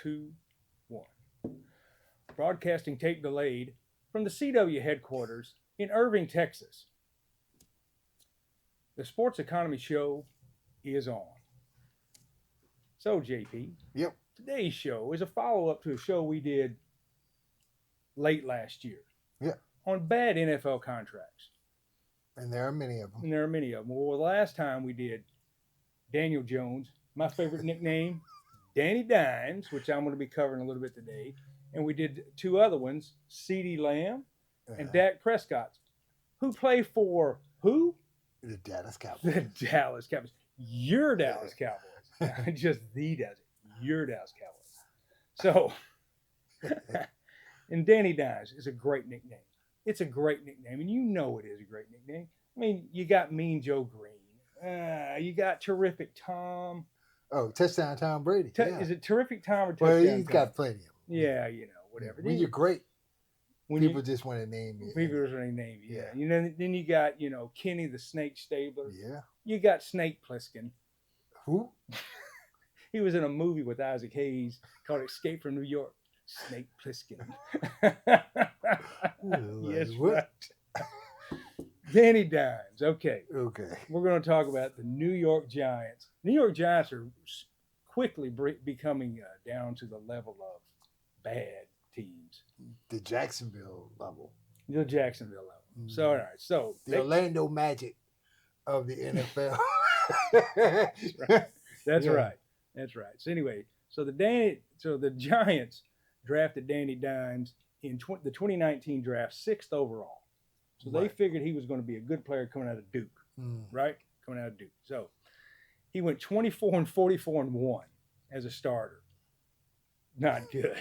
2, 1. Broadcasting tape delayed from the CW headquarters in Irving, Texas. The Sports Economy Show is on. So, JP, Yep. today's show is a follow-up to a show we did late last year. Yeah. On bad NFL contracts. And there are many of them. And there are many of them. Well, the last time we did Daniel Jones, my favorite nickname, Danny Dimes, which I'm going to be covering a little bit today. And we did two other ones, CeeDee Lamb and Dak Prescott, who play for who? The Dallas Cowboys. The Dallas Cowboys. Your Dallas Cowboys. Not just the Dallas. Your Dallas Cowboys. So, and Danny Dimes is a great nickname. It's a great nickname, and you know it is a great nickname. I mean, you got Mean Joe Green. You got Terrific Tom. Oh, Touchdown Tom Brady. Is it Terrific Tom or Touchdown Well, he's Tom? got plenty of them. Yeah, you know, whatever. When you're great, people just want to name you. People just want to name you. Yeah. You know, then you got, Kenny the Snake Stabler. Yeah. You got Snake Plissken. Who? He was in a movie with Isaac Hayes called Escape from New York. Snake Plissken. Yes, right. Danny Dimes. Okay. We're going to talk about the New York Giants. New York Giants are quickly becoming down to the level of bad teams. The Jacksonville level. The Jacksonville level. Mm-hmm. So, all right. So the Orlando Magic of the NFL. That's right. That's right. So anyway, so the Giants drafted Danny Dimes in the 2019 draft, 6th overall. So they figured he was going to be a good player coming out of Duke, right? Coming out of Duke. So he went 24-44-1 as a starter. Not good.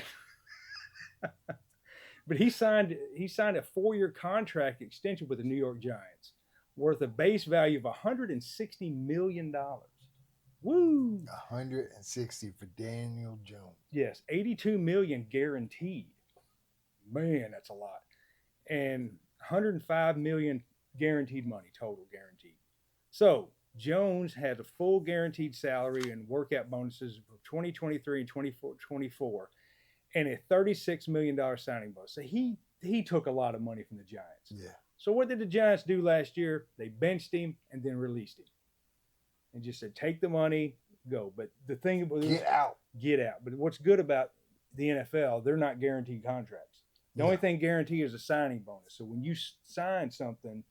But he signed a 4-year contract extension with the New York Giants, worth a base value of $160 million. Woo! 160 for Daniel Jones. Yes, 82 million guaranteed. Man, that's a lot. And 105 million guaranteed money, total guaranteed. So Jones had a full guaranteed salary and workout bonuses for 2023 and 2024, and a $36 million signing bonus. So he took a lot of money from the Giants. Yeah. So what did the Giants do last year? They benched him and then released him. And just said, take the money, go. But the thing was, get out. But what's good about the NFL, they're not guaranteed contracts. The only thing guaranteed is a signing bonus. So when you sign something,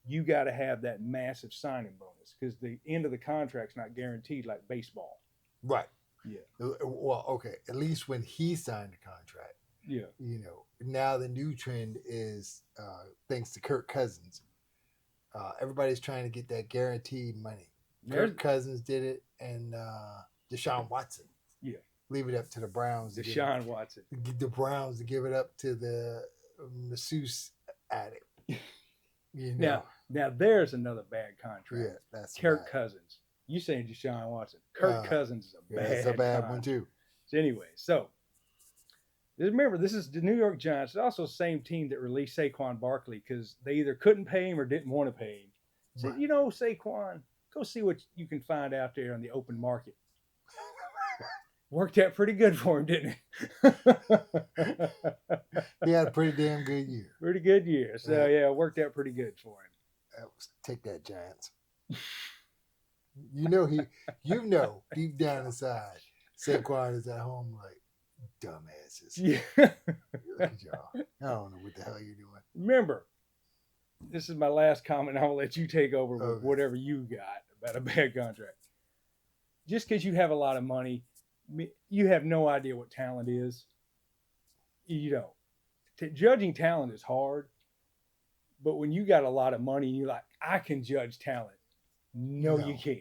you got to have that massive signing bonus because the end of the contract's not guaranteed like baseball. Right. Yeah. Well, okay. At least when he signed the contract. Yeah. Now the new trend is, thanks to Kirk Cousins, everybody's trying to get that guaranteed money. Kirk Cousins did it, and Deshaun Watson. Yeah. Leave it up to the Browns. Deshaun Watson. The Browns to give it up to the masseuse addict. Now there's another bad contract. Yeah, that's Kirk Cousins. You saying Deshaun Watson? Kirk Cousins is a bad. It's a bad one too. So anyway, remember, this is the New York Giants. It's also the same team that released Saquon Barkley because they either couldn't pay him or didn't want to pay him. Said, Saquon, go see what you can find out there on the open market. Worked out pretty good for him, didn't it? He had a pretty damn good year. Pretty good year. So, it worked out pretty good for him. Take that, Giants. Deep down inside, Saquon is at home like, dumbasses. Yeah. Look at y'all. I don't know what the hell you're doing. Remember, this is my last comment. I'll let you take over with whatever you got about a bad contract. Just because you have a lot of money, you have no idea what talent is. Judging talent is hard, but when you got a lot of money and you're like, I can judge talent. No, you can't.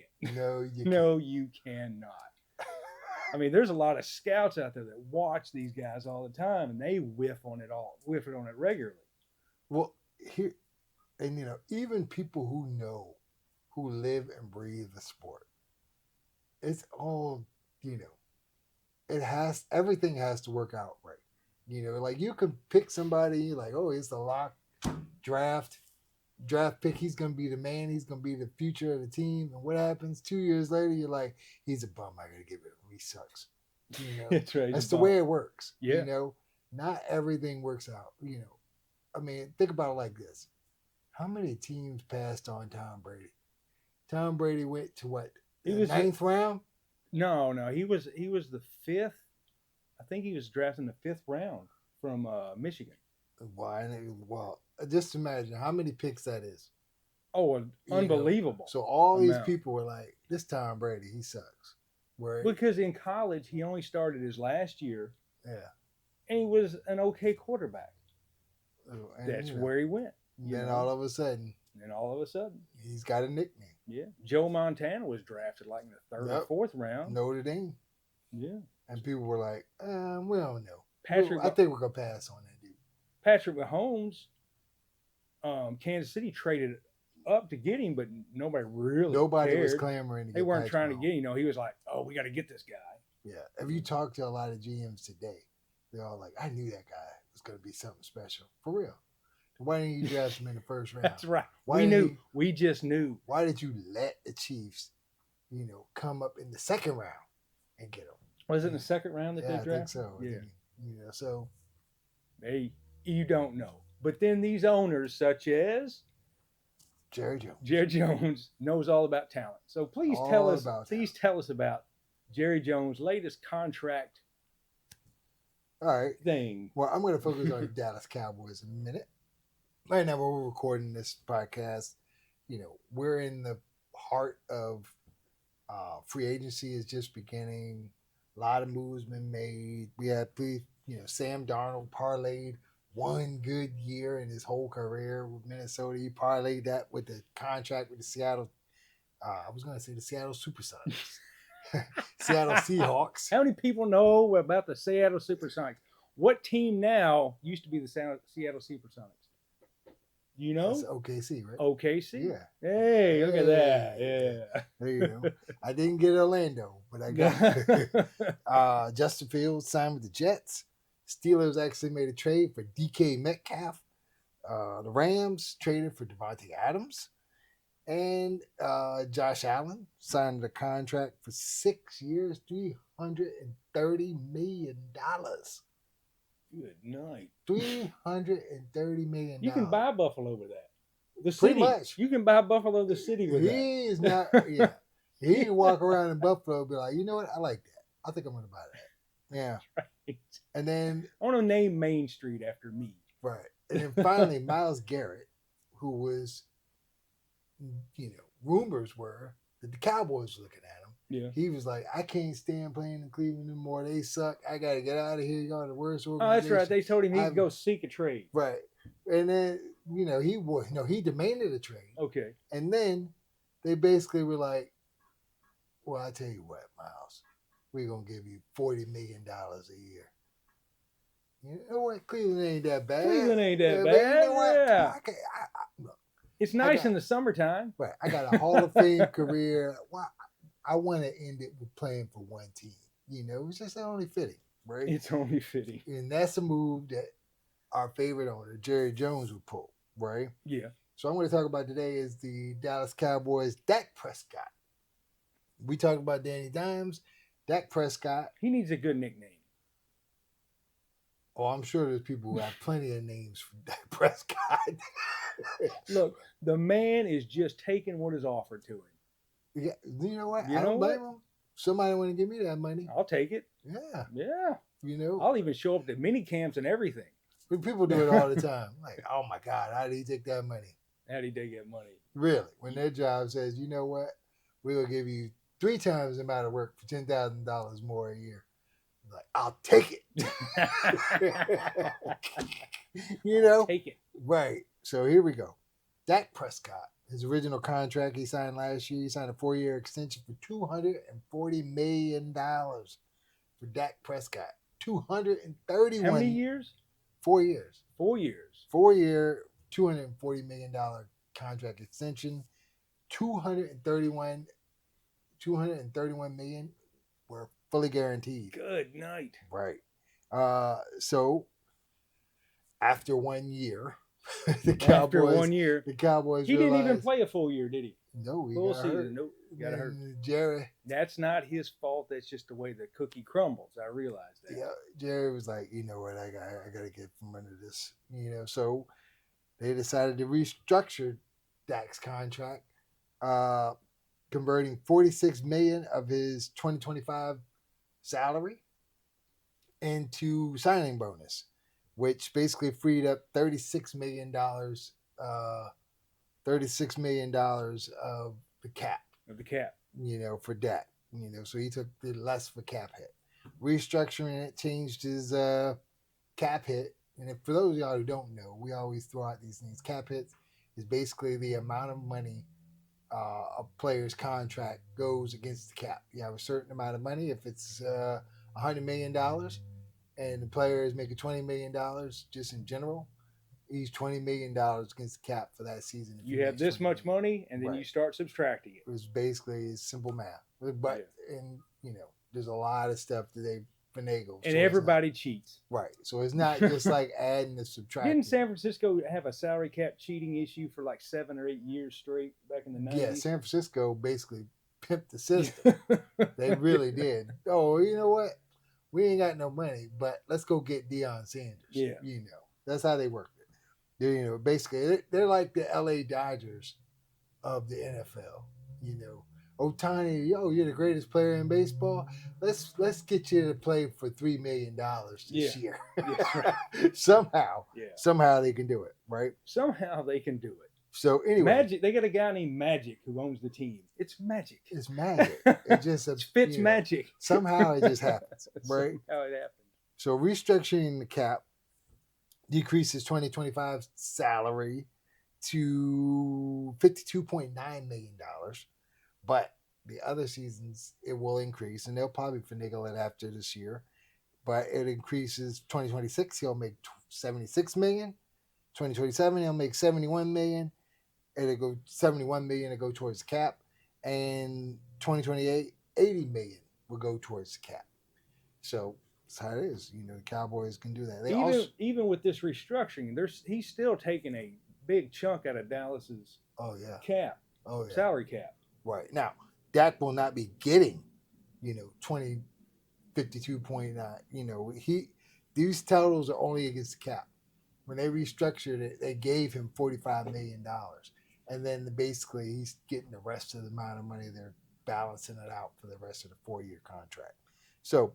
No, you cannot. I mean, there's a lot of scouts out there that watch these guys all the time, and they whiff on it regularly. Well, even people who live and breathe the sport, it's all, everything has to work out right. Like you could pick somebody like, oh, it's the lock draft pick. He's going to be the man. He's going to be the future of the team. And what happens 2 years later? You're like, he's a bum. I got to get rid of him. He sucks. You know, That's right. that's the way it works. Yeah. You know, not everything works out. You know, I mean, think about it like this: how many teams passed on Tom Brady? Tom Brady went to what, He the was ninth round? no, no. He was the fifth. I think he was drafted in the fifth round from Michigan. Why? Well, just imagine how many picks that is. Oh, You unbelievable! know? So all these amount. people were like, "This Tom Brady, he sucks." Where? Because in college he only started his last year, Yeah. and he was an okay quarterback. And, That's where he went. Then all of a sudden, and all of a sudden, he's got a nickname. Yeah, Joe Montana was drafted like in the third or fourth round. Notre Dame. Yeah, and people were like, "We don't know." I think we're gonna pass on that dude. Patrick Mahomes, Kansas City traded up to get him, but nobody Nobody was cared. clamoring. They weren't trying to get. He was like, "Oh, we got to get this guy." Yeah. If you talk to a lot of GMs today, they're all like, "I knew that guy was going to be something special for real." Why didn't you draft him in the first round? That's right. We knew. We just knew. Why did you let the Chiefs, come up in the second round and get him? Was it in the second round that they drafted? I think so. Yeah. So. Hey, you don't know. But then these owners, such as Jerry Jones. Jerry Jones knows all about talent. So please tell us about Jerry Jones' latest contract. All right. Thing. Well, I'm going to focus on the Dallas Cowboys in a minute. Right now, when we're recording this podcast, we're in the heart of free agency is just beginning. A lot of moves been made. We had, Sam Darnold parlayed one good year in his whole career with Minnesota. He parlayed that with the contract with the Seattle. I was going to say the Seattle SuperSonics. Seattle Seahawks. How many people know about the Seattle SuperSonics? What team now used to be the Seattle SuperSonics? You know? That's OKC, right? OKC? Yeah. Hey, look at that. Yeah. There you go. I didn't get Orlando, but I got Justin Fields signed with the Jets. Steelers actually made a trade for DK Metcalf. The Rams traded for Devontae Adams. And Josh Allen signed a contract for 6 years, $330 million. Good night. $330 million. You can buy Buffalo with that. The Pretty city. much. You can buy Buffalo, the city, with that. He is not, yeah. He can walk around in Buffalo and be like, you know what? I like that. I think I'm going to buy that. Yeah. Right. And then. I want to name Main Street after me. Right. And then finally, Myles Garrett, who was, rumors were that the Cowboys were looking at him. Yeah. He was like, I can't stand playing in Cleveland anymore. They suck. I got to get out of here. Y'all are the worst organization. Oh, that's right. They told him he could go seek a trade. Right. And then, he demanded a trade. Okay. And then they basically were like, well, I tell you what, Myles, we're going to give you $40 million a year. You know what? Cleveland ain't that bad. Cleveland ain't that bad. You know what? Yeah. Look, it's nice in the summertime. Right. I got a Hall of Fame career. Well, I want to end it with playing for one team. It's just only fitting, right? It's only fitting. And that's a move that our favorite owner, Jerry Jones, would pull, right? Yeah. So I'm going to talk about today is the Dallas Cowboys, Dak Prescott. We talked about Danny Dimes, Dak Prescott. He needs a good nickname. Oh, I'm sure there's people who have plenty of names for Dak Prescott. Look, the man is just taking what is offered to him. Yeah, you know what? I don't blame him. Somebody want to give me that money. I'll take it. Yeah. Yeah. I'll even show up to mini camps and everything. But people do it all the time. Like, oh my God, how did he take that money? How did they get money? Really? When their job says, you know what? We're going to give you 3 times the amount of work for $10,000 more a year. I'm like, I'll take it. Take it. Right. So here we go. Dak Prescott. His original contract he signed last year, he signed a 4-year extension for $240 million for Dak Prescott. 231. How many years? 4 years. 4 years. 4-year, $240 million contract extension. 231 million were fully guaranteed. Good night. Right. So after 1 year. The Cowboys he didn't even play a full year, did he? No, he Full got season. hurt. Nope. Got hurt. Jerry. That's not his fault. That's just the way the cookie crumbles. I realize that. Yeah, Jerry was like, you know what, I gotta get from under this. So they decided to restructure Dak's contract, uh, converting 46 million of his 2025 salary into signing bonus, which basically freed up $36 million, $36 million of the cap. Of the cap. For Dak. So he took the less of a cap hit. Restructuring it changed his cap hit. And for those of y'all who don't know, we always throw out these things. Cap hits is basically the amount of money a player's contract goes against the cap. You have a certain amount of money. If it's $100 million and the player is making $20 million just in general, he's $20 million against the cap for that season. You have this much money, and then you start subtracting it. It was basically simple math. But, there's a lot of stuff that they finagle. And everybody cheats. Right. So it's not just like adding and subtracting. Didn't San Francisco have a salary cap cheating issue for like 7 or 8 years straight back in the 90s? Yeah, San Francisco basically pimped the system. They really did. Oh, you know what? We ain't got no money, but let's go get Deion Sanders. Yeah. That's how they worked it. Basically, they're like the LA Dodgers of the NFL. Ohtani, you're the greatest player in baseball. Let's get you to play for $3 million this year. Yeah, right. Somehow they can do it, right? Somehow they can do it. So anyway, Magic. They got a guy named Magic who owns the team. It's magic. It's magic. It just fits magic. Somehow it just happens, right? Somehow it happens. So restructuring the cap decreases 2025 salary to $52.9 million. But the other seasons, it will increase, and they'll probably finagle it after this year. But it increases 2026, he'll make $76 million. 2027, he'll make $71 million. It'll go $71 million to go towards the cap. And 2028, $80 million will go towards the cap. So that's how it is. The Cowboys can do that. Even with this restructuring, he's still taking a big chunk out of Dallas's cap. Salary cap. Right. Now, Dak will not be getting, 52.9. These totals are only against the cap. When they restructured it, they gave him $45 million. And then basically he's getting the rest of the amount of money. They're balancing it out for the rest of the 4-year contract. So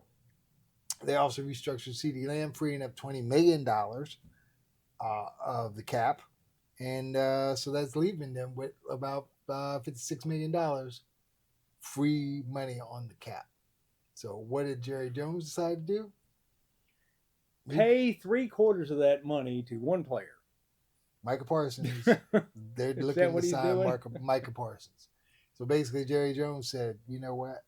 they also restructured CeeDee Lamb, freeing up $20 million of the cap. And so that's leaving them with about $56 million free money on the cap. So what did Jerry Jones decide to do? Pay 3/4 of that money to one player. Micah Parsons. They're looking to sign Micah Parsons. So basically Jerry Jones said, you know what?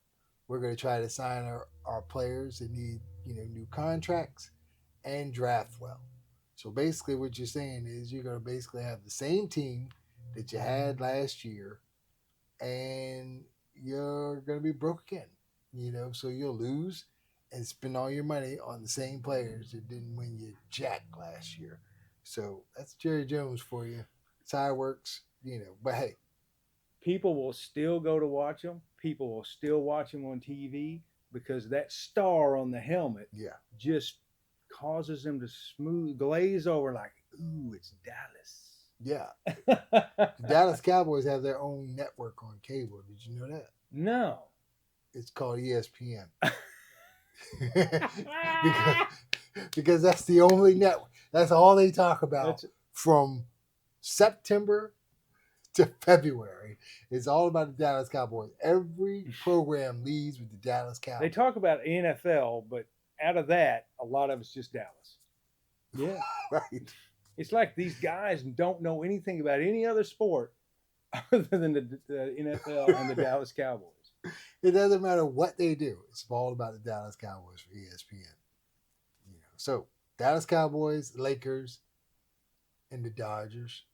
We're going to try to sign our players that need, new contracts and draft well. So basically what you're saying is you're going to basically have the same team that you had last year, and you're going to be broke again, so you'll lose and spend all your money on the same players that didn't win you jack last year. So that's Jerry Jones for you. That's how it works, but hey. People will still go to watch them. People will still watch them on TV because that star on the helmet just causes them to glaze over like, ooh, it's Dallas. Yeah. The Dallas Cowboys have their own network on cable. Did you know that? No. It's called ESPN. because that's the only network. That's all they talk about from September to February. It's all about the Dallas Cowboys. Every program leads with the Dallas Cowboys. They talk about NFL, but out of that, a lot of it's just Dallas. Yeah. Right. It's like these guys don't know anything about any other sport other than the NFL and the Dallas Cowboys. It doesn't matter what they do. It's all about the Dallas Cowboys for ESPN. So Dallas Cowboys, Lakers, and the Dodgers.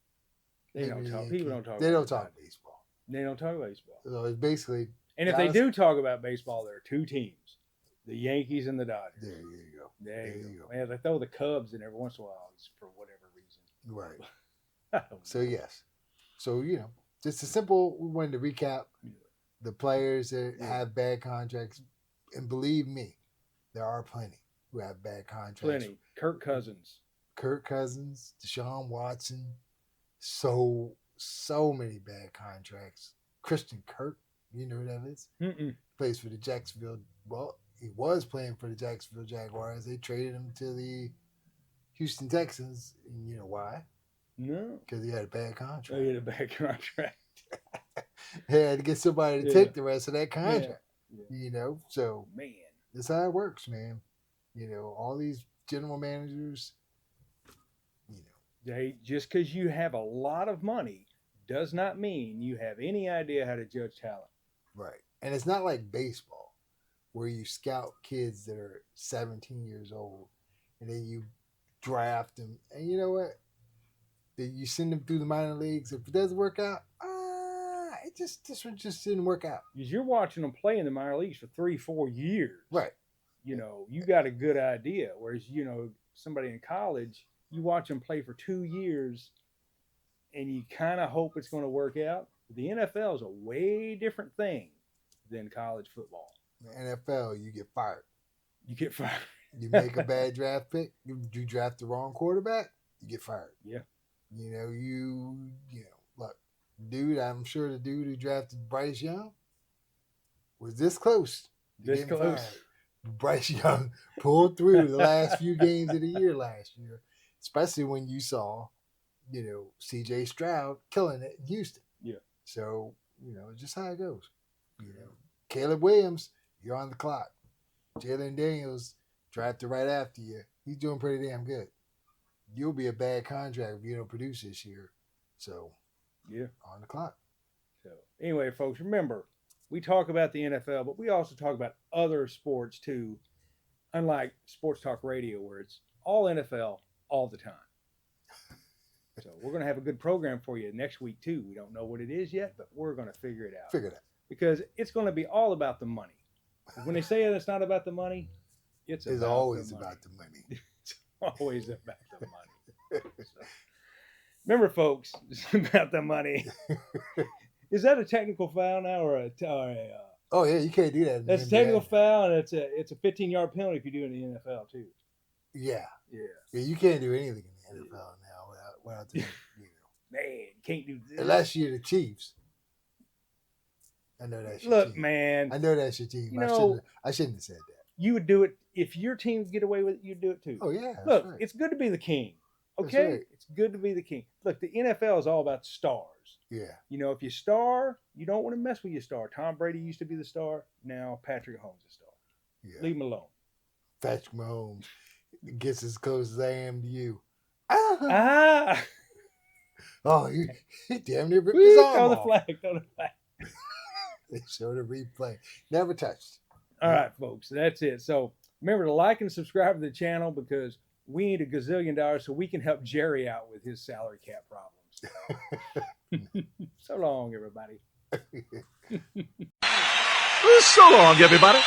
People don't talk about baseball. They don't talk about baseball. So it's basically. And if they do talk about baseball, there are two teams: the Yankees and the Dodgers. There you go. There you go. Man, they throw the Cubs in every once in a while for whatever reason. Right. So yes. So just a simple. We wanted to recap the players that have bad contracts, and believe me, there are plenty who have bad contracts. Plenty. Kirk Cousins, Deshaun Watson, so many bad contracts. Christian Kirk, you know who that is? Plays for the Jacksonville. Well, he was playing for the Jacksonville Jaguars. They traded him to the Houston Texans. And you know why? No. Because he had a bad contract. Oh, he had a bad contract. He had to get somebody to take the rest of that contract. Yeah. You know, so man, that's how it works, man. You know, all these general managers, you know. They just because you have a lot of money does not mean you have any idea how to judge talent. Right. And it's not like baseball where you scout kids that are 17 years old and then you draft them. And you know what? You send them through the minor leagues. If it doesn't work out, this one just didn't work out. Because you're watching them play in the minor leagues for 3-4 years. Right. You know, you got a good idea. Whereas, you know, somebody in college, you watch them play for 2 years and you kind of hope it's going to work out. The NFL is a way different thing than college football. The NFL, you get fired. You get fired. You make a bad draft pick. You draft the wrong quarterback, you get fired. Yeah. You know, look, dude, I'm sure the dude who drafted Bryce Young was this close. This close. Fired. Bryce Young pulled through the last few games of the year last year, especially when you saw, you know, C.J. Stroud killing it in Houston. Yeah. So, you know, just how it goes. You know, Caleb Williams, you're on the clock. Jalen Daniels drafted right after you. He's doing pretty damn good. You'll be a bad contract if you don't produce this year. So, yeah, on the clock. So, anyway, folks, remember, we talk about the NFL, but we also talk about other sports too, unlike Sports Talk Radio, where it's all NFL all the time. So, we're going to have a good program for you next week too. We don't know what it is yet, but we're going to figure it out. Because it's going to be all about the money. When they say it's not about the money, it's always about the money. It's always about the money. So, remember, folks, it's about the money. Is that a technical foul now or a oh yeah, you can't do that. That's a technical foul, and it's a 15-yard penalty if you do it in the NFL too. Yeah. Yeah. You can't do anything in the NFL now without the, you know. Man, you can't do this. Unless you're the Chiefs. I know that's your Look, team. man. I know that's your team. I shouldn't have said that. You would do it if your team get away with it. You'd do it too. Oh yeah. Look, right. It's good to be the king. Okay, right. It's good to be the king. Look, the NFL is all about stars. Yeah. You know, if you star, you don't want to mess with your star. Tom Brady used to be the star. Now Patrick Mahomes is the star. Yeah. Leave him alone. Patrick Mahomes gets as close as I am to you. Oh, he damn near ripped his arm Throw off. the flag. They showed a replay. Never touched. All right, folks. That's it. So remember to like and subscribe to the channel because we need $1 gazillion so we can help Jerry out with his salary cap problems. So long, everybody. So long, everybody.